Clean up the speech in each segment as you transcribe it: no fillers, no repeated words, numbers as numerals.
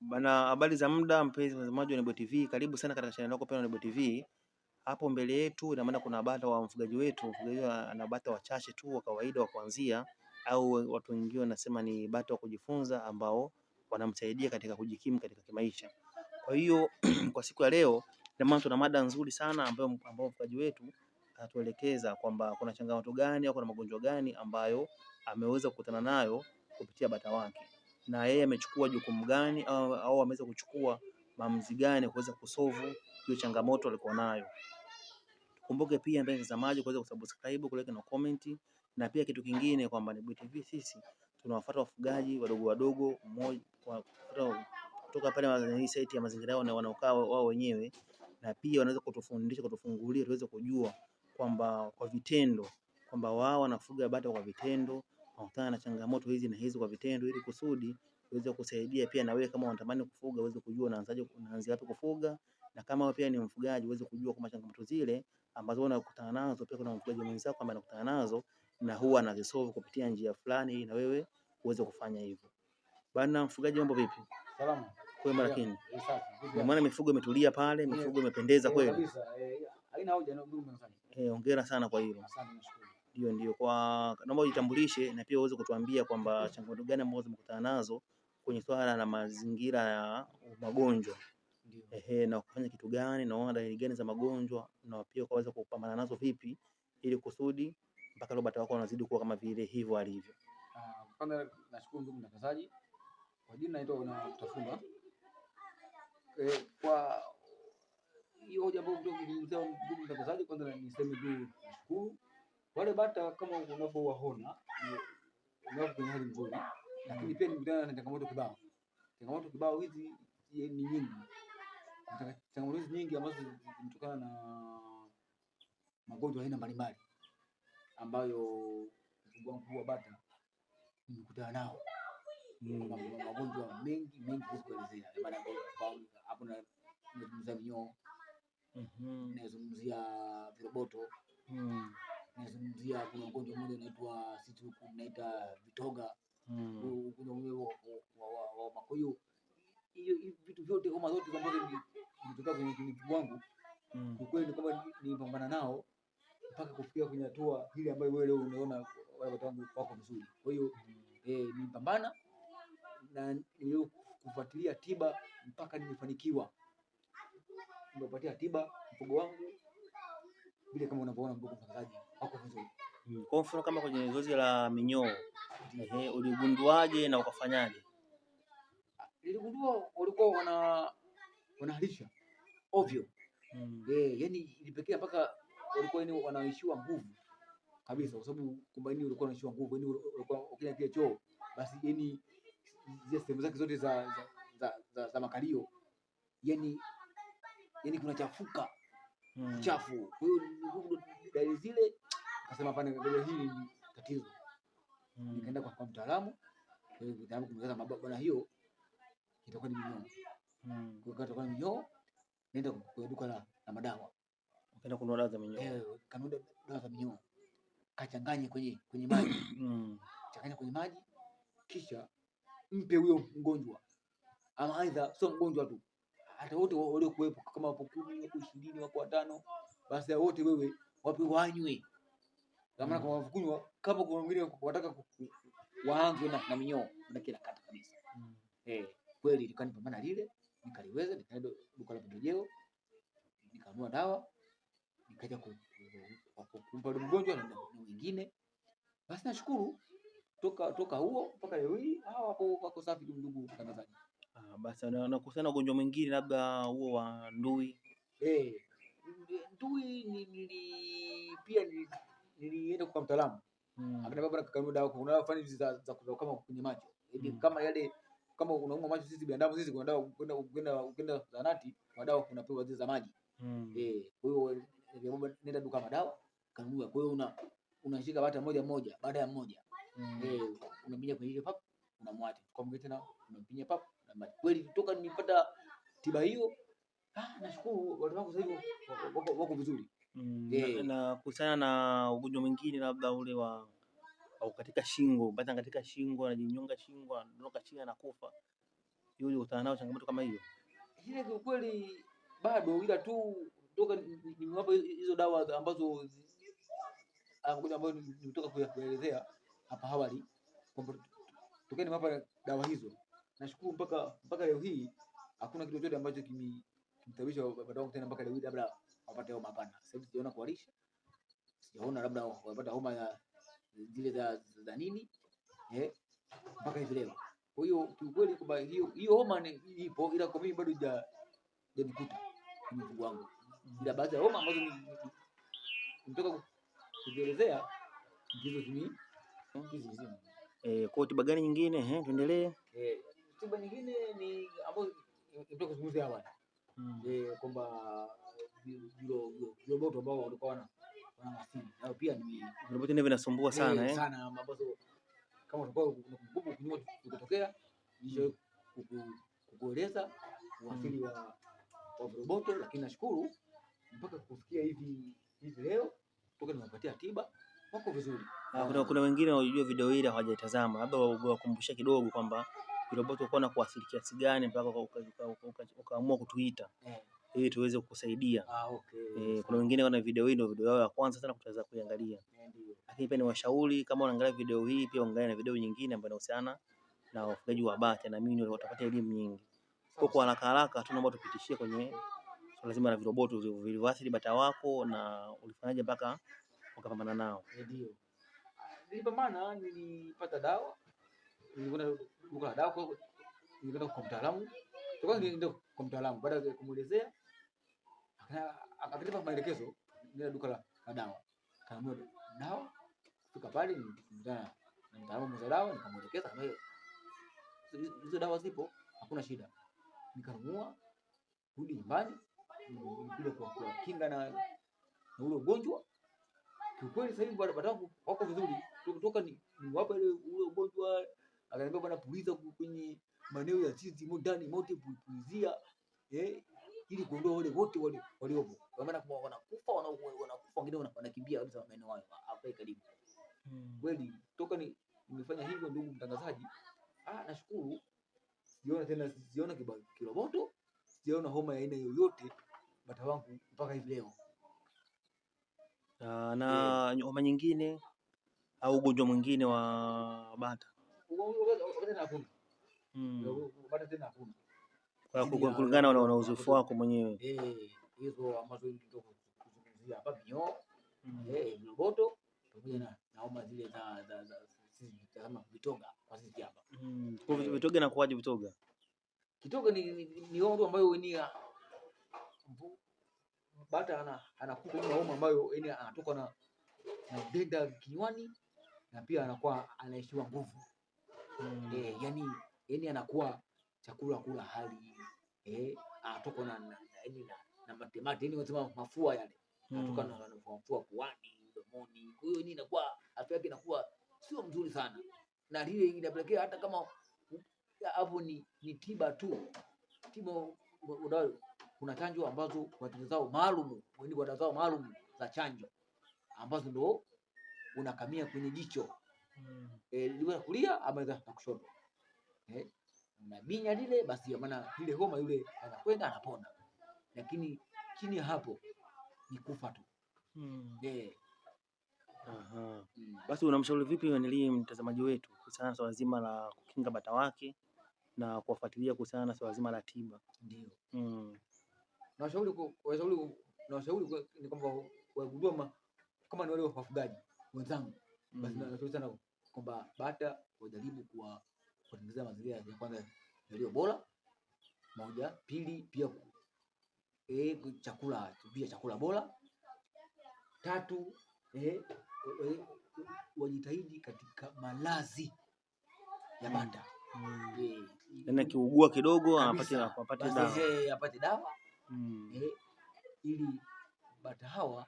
Bana, habari za muda mpenzi mtazamaji wa Nebuye TV, karibu sana katika channel yako pendwa Nebuye TV. Hapo mbele yetu ina maana kuna bata wa mfugaji wetu. Mfugaji ana bata wachache tu wa kawaida wa kuanzia, au watu wengine wanasema ni bata wa kujifunza, ambao wanamsaidia katika kujikimu katika kimaisha. Kwa hiyo kwa siku ya leo ina maana tuna mada nzuri sana ambao mfugaji wetu atatuelekeza kwamba kuna changamoto gani au kuna magonjwa gani ambayo ameweza kukutana nayo kupitia bata wake, na yeye amechukua jukumu gani au ameweza kuchukua maamuzi gani kuweza kusolve hiyo changamoto alikuwa nayo. Kumbuke pia mpenzi mtazamaji kuweza kusubscribe, kulike na comment, na pia kitu kingine kwamba Nebuye TV sisi tunawafuata wafugaji wadogo wadogo kutoka pale hii site ya mazingira yao na wanaokaa wao wenyewe, na pia wanaweza kutufundisha, kutufungulia tuweze kujua kwamba kwa vitendo kwamba wao wanafuga bata kwa vitendo, wanakutana na changamoto hizi na hizi kwa vitendo, ili kusudi uweze kusaidia pia na wewe kama unatamani kufuga uweze kujua unaanza wapi kufuga, na kama wewe pia ni mfugaji uweze kujua kwamba changamoto zile ambazo unakutana nazo pia kuna mfugaji mwenzako ambaye anakutana nazo na huwa anazisolve kupitia njia fulani, ili na wewe uweze kufanya hivyo. Bana mfugaji, mambo vipi? Salama. Kwema, lakini maana mifugo imetulia pale, mifugo imependeza kweli kabisa. Haina hoja na ndugu mfanye. Hongera sana kwa hilo. Asante, nashukuru. Ndio, naomba ujitambulishe na pia uweze kutuambia kwamba changamoto gani ambazo umekutana nazo kwenye swala la mazingira ya magonjwa. Na kufanya kitu gani na unaona dalili gani za magonjwa, na pia ukaweza kupambana nazo vipi ili kusudi mpaka leo bata wako wanazidi kuwa kama vile hivyo alivyo. Kwanza nashukuru ndugu mtangazaji. Kwa jina naitwa Kutafunga. Kwa hiyo jambo ndugu mtangazaji, kwanza niseme tu nashukuru. Wale bata kama unavyowaona ni kwenye hali nzuri, lakini pia nimekutana na changamoto kibao. Changamoto kibao hizi ni nyingi. Changamoto hizi nyingi ambazo zinatokana na magonjwa aina mbalimbali ambayo mfugo wangu wa bata nimekutana nao. Magonjwa mengi kuelezea. Maana hapo nazungumzia minyoo, nazungumzia viroboto, nazungumzia kuna ugonjwa mmoja unaitwa sisi huku tunaita vitoga, wa makoyo. Hiyo vitu vyote homa zote ambazo vinatoka kwenye mfugo wangu, kwa kweli kama nipambana nao mpaka kufikia kwenye hatua ile ambayo wewe leo unaona wale watu wangu wako vizuri. Kwa hiyo nipambana na kufuatilia tiba mpaka nimefanikiwa. Nimepatia tiba mfugo wangu vile kama unavyoona ndugu mtangazaji wako vizuri. Kwa mfano kama kwenye zoezi la minyoo, uligunduaje na ukafanyaje? Niligundua walikuwa wanahalisha ovyo. Yani ilipekea mpaka walikuwa wanaishiwa nguvu kabisa, kwa sababu kumbe walikuwa wanaishiwa nguvu. Yani walikuwa ukija kile choo basi, yani zile sehemu zake zote za makalio yani kuna chafuka chafu. Kwa hiyo dalili zile akasema hapana, dalili hii ni tatizo. Nikaenda kwa mtaalamu, kwa hiyo mtaalamu kumweleza bwana, hiyo itakuwa ni minyoo. Kwa kata minyoo, nenda kwa duka la madawa, ukaenda kununua dawa za minyoo. Kanunua dawa za minyoo, kachanganye kwenye maji. Changanya kwenye maji, kisha mpe huyo mgonjwa, ama aidha sio mgonjwa tu, hata wote wale kuwepo, kama wapo 10 wapo 20 wapo 5, basi wote wewe wape wanywe. Kama kwa wakunywa, kama kuna wengine wataka waanze na minyoo na kila kata kabisa. Kweli nikanipambana lile, nikaliweza. Nikaenda duka la pembejeo, nikanunua dawa, nikaja kumpa mgonjwa na mwingine. Basi nashukuru toka huo mpaka leo hii hao wako safi ndugu mtangazaji. Basi na kuhusiana na ugonjwa mwingine labda huo wa ndui. Ndui pia nilienda kwa mtaalamu. Akaniambia bwana, kanunua dawa, kuna fani za kama kwenye macho. Kama yale, kama unaumwa macho, sisi binadamu sisi kuna dawa, ukenda zanati kwa dawa unapewa zile za maji. Kwa hiyo nenda duka madawa kanunua. Kwa hiyo unashika bata moja baada ya moja. Unampinya kwenye ile pap, unamwacha. Kwa mwingine tena unampinya pap na maji. Kweli kutoka nimepata tiba hiyo, nashukuru watu wangu sasa hivi wako vizuri. Na kuhusiana na ugonjwa mwingine labda ule wa au katika shingo, bata katika shingo anajinyonga shingo, anaondoka chini na kufa. Yule ukutana nao changamoto kama hiyo? Ile kiukweli bado, ila tu toka nimewapa hizo dawa ambazo magonjwa ambayo nimetoka kuelezea hapa awali, kwamba tokeni nimewapa dawa hizo, nashukuru mpaka leo hii hakuna kitu chochote ambacho kimsababisha baba wangu tena mpaka leo hii labda wapate homa. Hapana, sasa hivi sijaona kuharisha, sijaona labda wapata homa ya zile za nini mpaka hivi leo. Kwa hiyo kiukweli kwamba hiyo homa ipo, ila kwa mimi bado hajanikuta kwenye mfugo wangu, ila baadhi ya homa ambazo nimetoka kuzielezea ndizo hizi. Kwa tiba gani nyingine tuendelee? Tiba nyingine ni ambayo nimetoka kuzungumzia awali, kwamba viroboto ambao walikuwa wana asili nao pia ni viroboto ndio vinasumbua sana sana, ambazo kama utakuwa unakumbuka kunyuma kutokea hiyo kukueleza uasili wa viroboto, lakini nashukuru mpaka kufikia hivi leo toka nimepatia tiba wako vizuri. Kuna wengine wajua video hili hawajatazama, labda wakumbusha kidogo kwamba viroboto uko na kuathiri kiasi gani mpaka ukaamua kutuita ili tuweze kukusaidia. Kuna wengine wana video hii ndio video yao ya kwanza sana kutaweza kuiangalia. Lakini pia ni washauri kama unaangalia video hii pia uangalie na video nyingine ambayo inahusiana na ufugaji wa bata, na mimi watapata elimu nyingi. Kwa haraka tunaomba tupitishie kwenye lazima na viroboto vilivyoathiri bata wako na ulifanyaje mpaka ukapambana nao. Ndio. Nilipambana, nilipata dawa. Nilikwenda duka la dawa, nilikwenda kwa mtaalamu. Ndio kwa mtaalamu, baada ya kumuelezea akanipa maelekezo, nenda duka la dawa. Kanunua dawa, kufika pale nilikutana na mtaalamu wa dawa, nikamuelekeza hizo dawa zipo, hakuna shida. Nikanunua, rudi nyumbani, nilikuja kwa kinga na ule ugonjwa. Kiukweli sasa hivi bata wangu wako vizuri. Kutoka ni wapa ile ule ugonjwa, akaniambia bwana, puliza kwenye maeneo ya zizi ndani mote, pulizia ili kuondoa wale wote waliopo. Kwa maana wanakufa wengine wanakimbia kabisa maeneo hayo hapa karibu. Kweli toka nimefanya hivyo, ndugu mtangazaji, nashukuru. Sijaona kiroboto, sijaona homa ya aina yoyote bata wangu mpaka hivi leo. Na homa nyingine au ugonjwa mwingine wa bata? Bata tena hakuna. Kwa kulingana na uzoefu wako mwenyewe. Hizo ambazo nilizozungumzia hapa, minyoo, viroboto pamoja na homa zile za kama vitoga kwa sisi hapa. Kwa vitoga na kuaje vitoga? Kitoga ni homa ambayo ni bata anakuta ile homa ambayo anatoka na denda kinywani, na pia anakuwa anaishiwa nguvu. Yani anakuwa chakula kula hali anatoka na matemate, yani wanasema mafua yale, anatoka na mafua puani, mdomoni. Kwa hiyo inakuwa afya yake inakuwa sio mzuri sana, na ile inapelekea hata kama hapo ni tiba tu, tiba kuna chanjo ambazo kwa zao maalum, kwa dawa maalum za chanjo ambazo ndo unakamia kwenye jicho liwe kulia ama za kushoto, unabinya lile, basi maana ile homa yule anakwenda anapona, lakini chini ya hapo ni kufa tu. Basi unamshauri vipi nilie mtazamaji wetu kuhusiana na swala zima la kukinga bata wake na kuwafuatilia kuhusiana na swala zima la tiba? Ndio. Nawashauri ni kwamba wagundua kama ni wale wafugaji wenzangu, basi nawashauri sana kwamba bata wajaribu kuwatengenezea mazingira ya kwanza yaliyo bora, moja. Pili, pia chakula bora. Tatu, wajitahidi katika malazi ya bata. Na kiugua kidogo apate dawa. Apate dawa. Ili bata hawa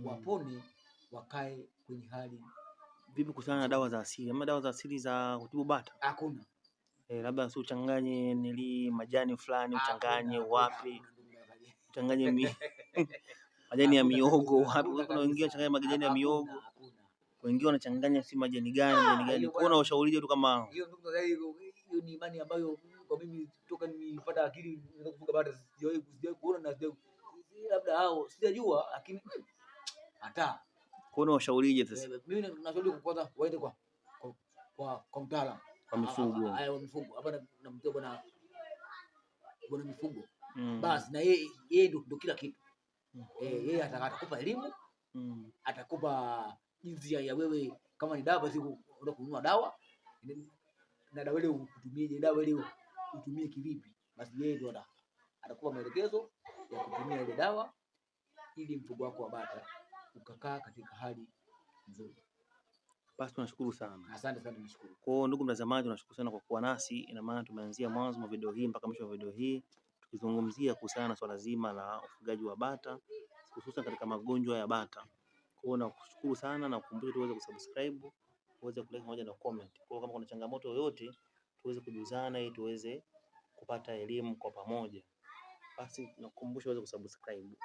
wapone, wakae kwenye hali. Vipi kuhusiana na dawa za asili? Ama dawa za asili za kutibu bata? Hakuna. Labda si uchanganye majani fulani, uchanganye wapi? Uchanganye majani ya miogo wapi? Kuna wengine wanachanganya majani ya miogo. Wengine wanachanganya si majani gani. Kuna ushauri tu kama hiyo, ndugu zangu, hiyo ni imani ambayo kwa mimi toka nilipata akili naweza kufuga bata sijawahi kuona na sijawahi, labda hao sijajua, lakini hata kuna ushaurije sasa? Mimi nashauri kwanza waende kwa mtaalamu Kwa mifugo. Wa mifugo. Hapa namtia bwana mifugo. Basi na yeye ndio kila kitu. Yeye atakupa elimu, atakupa jinsi ya wewe kama ni dawa siku unaenda kununua dawa. Na dawa ile utumieje, dawa ile utumie kivipi? Basi yeye ndio atakupa maelekezo ya kutumia ile dawa ili mfugo wako wa bata ukakaa katika hali nzuri. Basi tunashukuru sana. Asante sana, nashukuru. Kwa hiyo ndugu mtazamaji, tunashukuru sana kwa kuwa nasi. Ina maana tumeanzia mwanzo wa video hii mpaka mwisho wa video hii tukizungumzia kuhusiana na swala zima la ufugaji wa bata, hususan katika magonjwa ya bata. Kwa hiyo nakushukuru sana na kukumbusha tuweze kusubscribe, uweze kulike pamoja na comment. Kwa hiyo kama kuna changamoto yoyote tuweze kujuzana ili tuweze kupata elimu kwa pamoja. Basi nakukumbusha uweze kusubscribe.